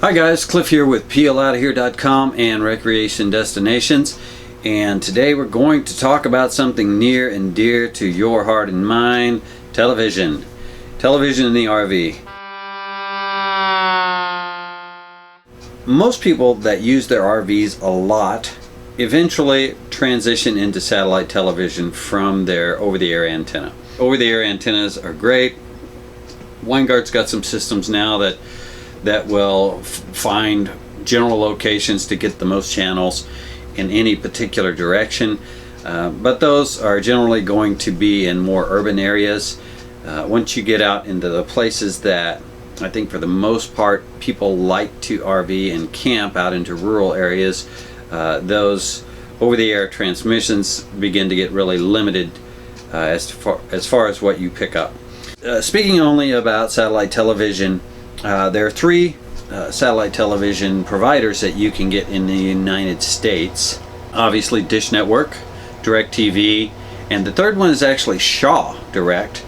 Hi guys, Cliff here with PLOutofHere.com and Recreation Destinations, and today we're going to talk about something near and dear to your heart and mine: television. Television in the RV. Most people that use their RVs a lot eventually transition into satellite television from their over-the-air antenna. Over-the-air antennas are great. Wineguard's got some systems now that will find general locations to get the most channels in any particular direction, but those are generally going to be in more urban areas. Once you get out into the places that I think for the most part people like to RV and camp out into rural areas, those over-the-air transmissions begin to get really limited as far as what you pick up. Speaking only about satellite television, there are three satellite television providers that you can get in the United States. Obviously Dish Network, DirecTV, and the third one is actually Shaw Direct,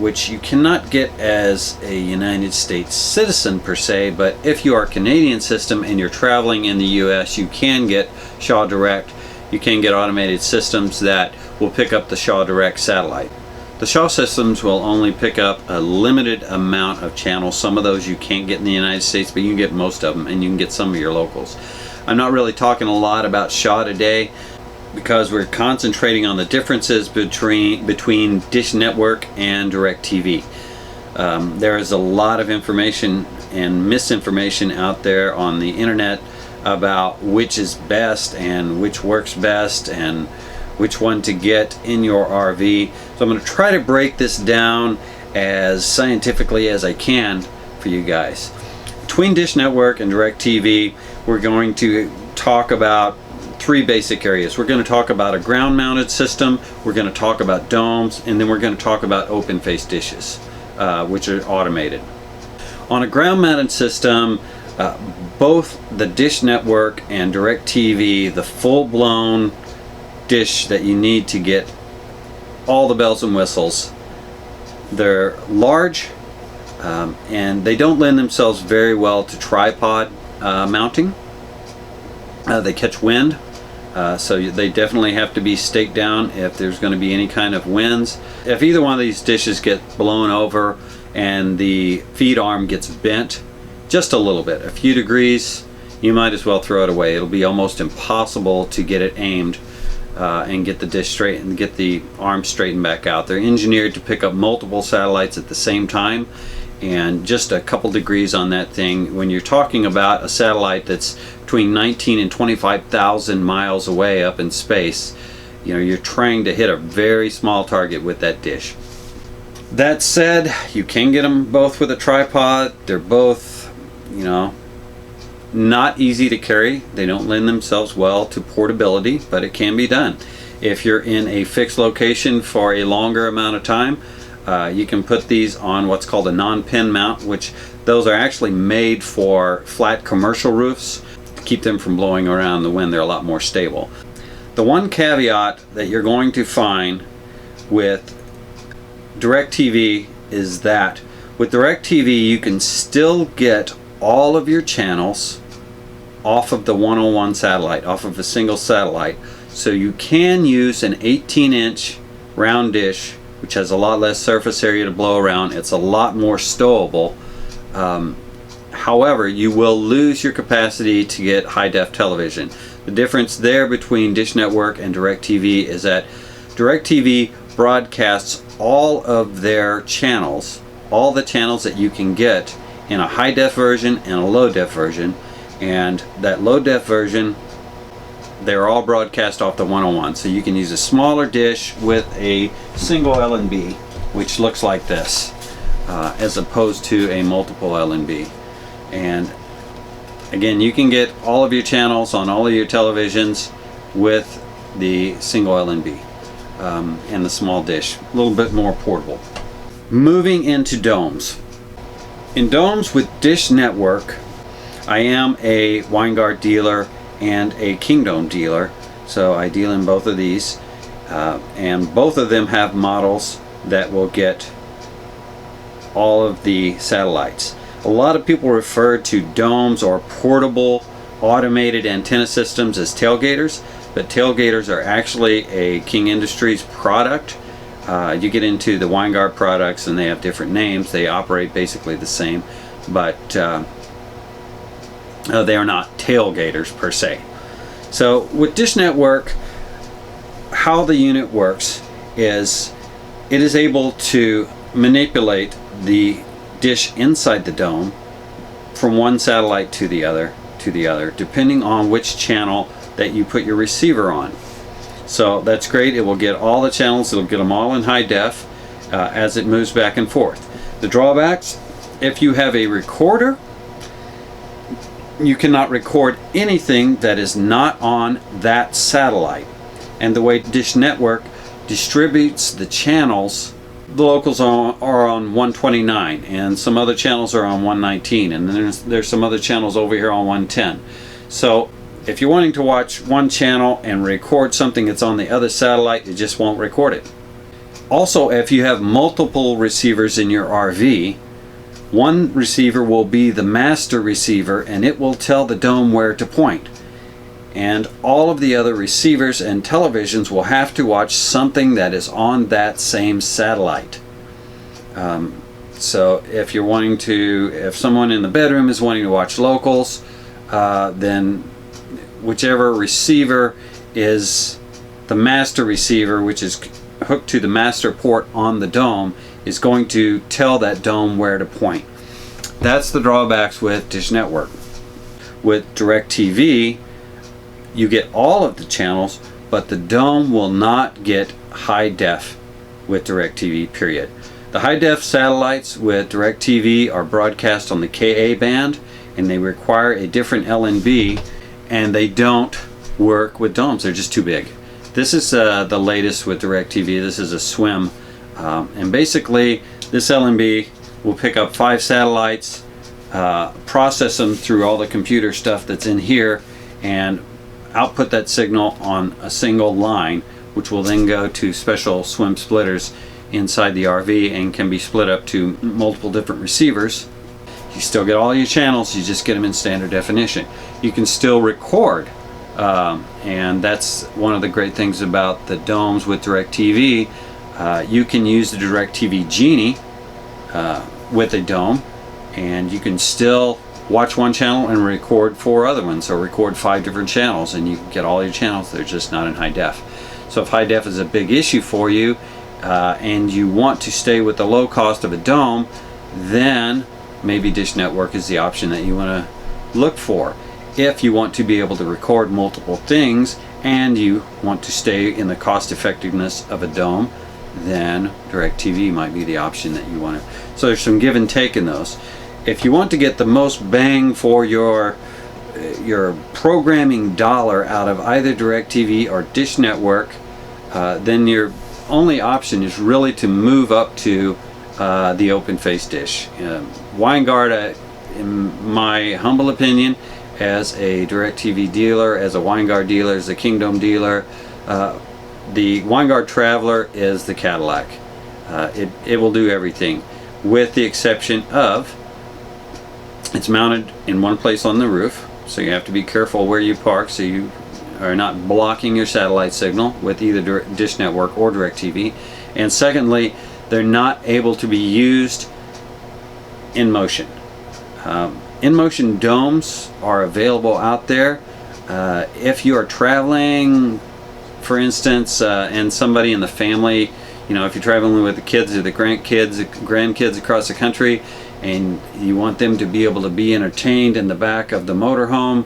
which you cannot get as a United States citizen per se, but if you are a Canadian system and you're traveling in the US, you can get Shaw Direct. You can get automated systems that will pick up the Shaw Direct satellite. The Shaw systems will only pick up a limited amount of channels. Some of those you can't get in the United States, but you can get most of them, and you can get some of your locals. I'm not really talking a lot about Shaw today because we're concentrating on the differences between Dish Network and DirecTV. There is a lot of information and misinformation out there on the internet about which is best and which works best and which one to get in your RV. So I'm going to try to break this down as scientifically as I can for you guys. Between Dish Network and DirecTV, we're going to talk about three basic areas. We're going to talk about a ground-mounted system, we're going to talk about domes, and then we're going to talk about open-face dishes, which are automated. On a ground-mounted system, both the Dish Network and DirecTV, the full-blown dish that you need to get all the bells and whistles, they're large and they don't lend themselves very well to tripod mounting. They catch wind, so they definitely have to be staked down if there's going to be any kind of winds. If either one of these dishes get blown over and the feed arm gets bent just a little bit, a few degrees, you might as well throw it away. It'll be almost impossible to get it aimed and get the dish straight and get the arm straightened back out. They're engineered to pick up multiple satellites at the same time, and just a couple degrees on that thing, when you're talking about a satellite that's between 19 and 25,000 miles away up in space, you know, you're trying to hit a very small target with that dish. That said, you can get them both with a tripod. They're both, you know, not easy to carry. They don't lend themselves well to portability, but it can be done. If you're in a fixed location for a longer amount of time, you can put these on what's called a non-pin mount, which those are actually made for flat commercial roofs to keep them from blowing around in the wind. They're a lot more stable. The one caveat that you're going to find with DirecTV is that with DirecTV you can still get all of your channels off of the 101 satellite, off of a single satellite. So you can use an 18-inch round dish, which has a lot less surface area to blow around. It's a lot more stowable. However, you will lose your capacity to get high-def television. The difference there between Dish Network and DirecTV is that DirecTV broadcasts all of their channels, all the channels that you can get, in a high-def version and a low-def version. And that low-def version, they're all broadcast off the 101. So you can use a smaller dish with a single L&B, which looks like this, as opposed to a multiple L&B. And again, you can get all of your channels on all of your televisions with the single L&B and the small dish. A little bit more portable. Moving into domes. In domes with Dish Network, I am a Wineguard dealer and a Kingdom dealer, so I deal in both of these, and both of them have models that will get all of the satellites. A lot of people refer to domes or portable automated antenna systems as tailgaters, but tailgaters are actually a King Industries product. You get into the Winegard products and they have different names. They operate basically the same, but they are not tailgaters per se. So with Dish Network, how the unit works is it is able to manipulate the dish inside the dome from one satellite to the other, depending on which channel that you put your receiver on. So that's great. It will get all the channels. It'll get them all in high def as it moves back and forth. The drawbacks: if you have a recorder, you cannot record anything that is not on that satellite. And the way Dish Network distributes the channels, the locals are on 129 and some other channels are on 119, and then there's some other channels over here on 110. So if you're wanting to watch one channel and record something that's on the other satellite, it just won't record it. Also, if you have multiple receivers in your RV, one receiver will be the master receiver and it will tell the dome where to point. And all of the other receivers and televisions will have to watch something that is on that same satellite. So if you're wanting to, if someone in the bedroom is wanting to watch locals, then whichever receiver is the master receiver, which is hooked to the master port on the dome, is going to tell that dome where to point. That's the drawbacks with Dish Network. With DirecTV, you get all of the channels, but the dome will not get high def with DirecTV, period. The high def satellites with DirecTV are broadcast on the Ka band, and they require a different LNB, and they don't work with domes. They're just too big. This is the latest with DirecTV. This is a swim, and basically this LNB will pick up 5 satellites, process them through all the computer stuff that's in here, and output that signal on a single line, which will then go to special swim splitters inside the RV and can be split up to multiple different receivers. You still get all your channels, you just get them in standard definition. You can still record, and that's one of the great things about the domes with DirecTV. You can use the DirecTV Genie with a dome, and you can still watch one channel and record 4 other ones, or record 5 different channels, and you can get all your channels. They're just not in high def. So if high def is a big issue for you, and you want to stay with the low cost of a dome, then maybe Dish Network is the option that you want to look for. If you want to be able to record multiple things and you want to stay in the cost effectiveness of a dome, then DirecTV might be the option that you want to. So there's some give and take in those. If you want to get the most bang for your programming dollar out of either DirecTV or Dish Network, then your only option is really to move up to the open face dish. Winegard, in my humble opinion, as a DirecTV dealer, as a Winegard dealer, as a Kingdom dealer, the Winegard Traveler is the Cadillac. It will do everything, with the exception of it's mounted in one place on the roof, so you have to be careful where you park so you are not blocking your satellite signal with either Dish Network or DirecTV. And secondly, they're not able to be used in motion. In motion domes are available out there. If you are traveling, for instance, and somebody in the family, if you're traveling with the kids or the grandkids across the country, and you want them to be able to be entertained in the back of the motorhome,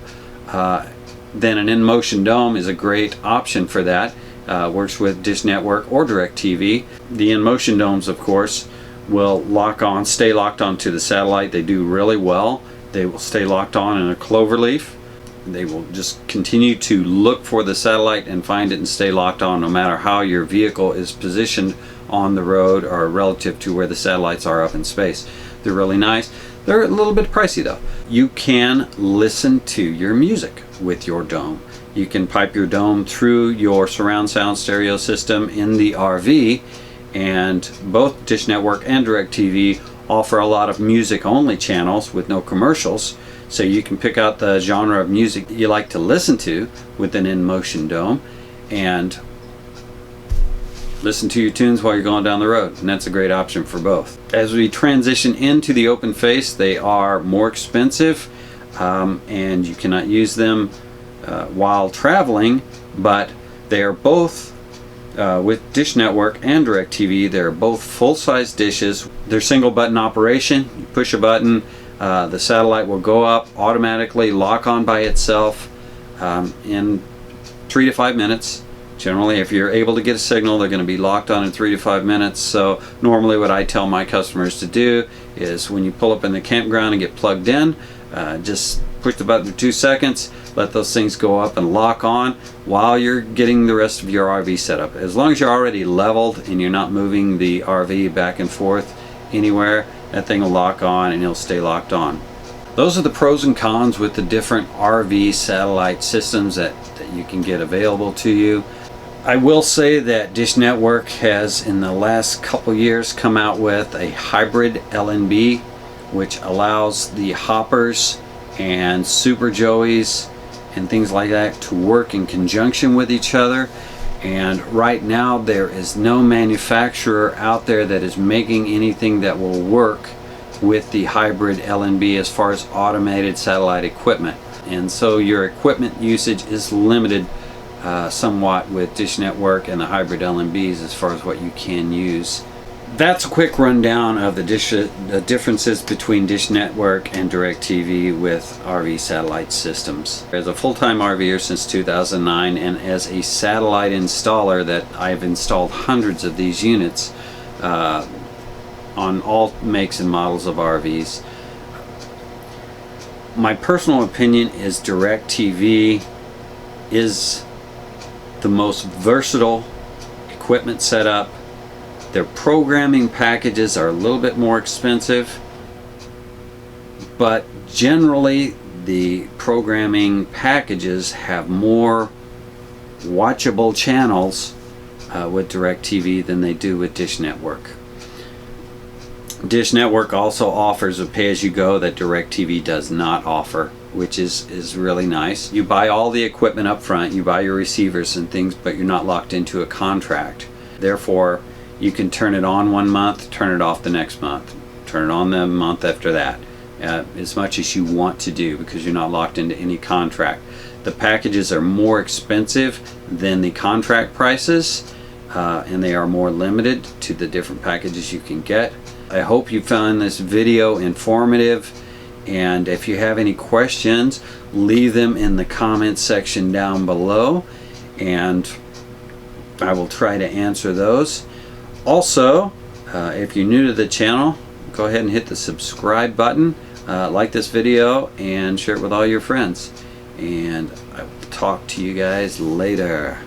then an in-motion dome is a great option for that. Works with Dish Network or DirecTV. The in-motion domes, of course, will stay locked onto the satellite. They do really well. They will stay locked on in a clover leaf. They will just continue to look for the satellite and find it and stay locked on, no matter how your vehicle is positioned on the road or relative to where the satellites are up in space. They're really nice. They're a little bit pricey though. You can listen to your music with your dome. You can pipe your dome through your surround sound stereo system in the RV, and both Dish Network and DirecTV offer a lot of music only channels with no commercials, so you can pick out the genre of music you like to listen to with an in-motion dome and listen to your tunes while you're going down the road, and that's a great option for both. As we transition into the open face, they are more expensive, and you cannot use them while traveling, but they are both with Dish Network and DirecTV. They're both full-size dishes. They're single button operation. You push a button, the satellite will go up automatically, lock on by itself in 3 to 5 minutes. Generally, if you're able to get a signal, they're going to be locked on in 3 to 5 minutes. So normally what I tell my customers to do is when you pull up in the campground and get plugged in, just push the button for 2 seconds, let those things go up and lock on while you're getting the rest of your RV set up. As long as you're already leveled and you're not moving the RV back and forth anywhere, that thing will lock on and it'll stay locked on. Those are the pros and cons with the different RV satellite systems that you can get available to you. I will say that Dish Network has in the last couple years come out with a hybrid LNB, which allows the hoppers and Super Joeys and things like that to work in conjunction with each other. And right now there is no manufacturer out there that is making anything that will work with the hybrid LNB as far as automated satellite equipment. And so your equipment usage is limited somewhat with Dish Network and the hybrid LNBs as far as what you can use. That's a quick rundown of the differences between Dish Network and DirecTV with RV satellite systems. As a full-time RVer since 2009 and as a satellite installer that I've installed hundreds of these units on all makes and models of RVs, my personal opinion is DirecTV is the most versatile equipment setup. Their programming packages are a little bit more expensive, but generally the programming packages have more watchable channels with DirecTV than they do with Dish Network. Dish Network also offers a pay-as-you-go that DirecTV does not offer, which is really nice. You buy all the equipment up front, you buy your receivers and things, but you're not locked into a contract. Therefore, you can turn it on one month, turn it off the next month, turn it on the month after that, as much as you want to do, because you're not locked into any contract. The packages are more expensive than the contract prices, and they are more limited to the different packages you can get. I hope you found this video informative, and if you have any questions, leave them in the comments section down below, and I will try to answer those. Also, if you're new to the channel, go ahead and hit the subscribe button, like this video, and share it with all your friends. And I will talk to you guys later.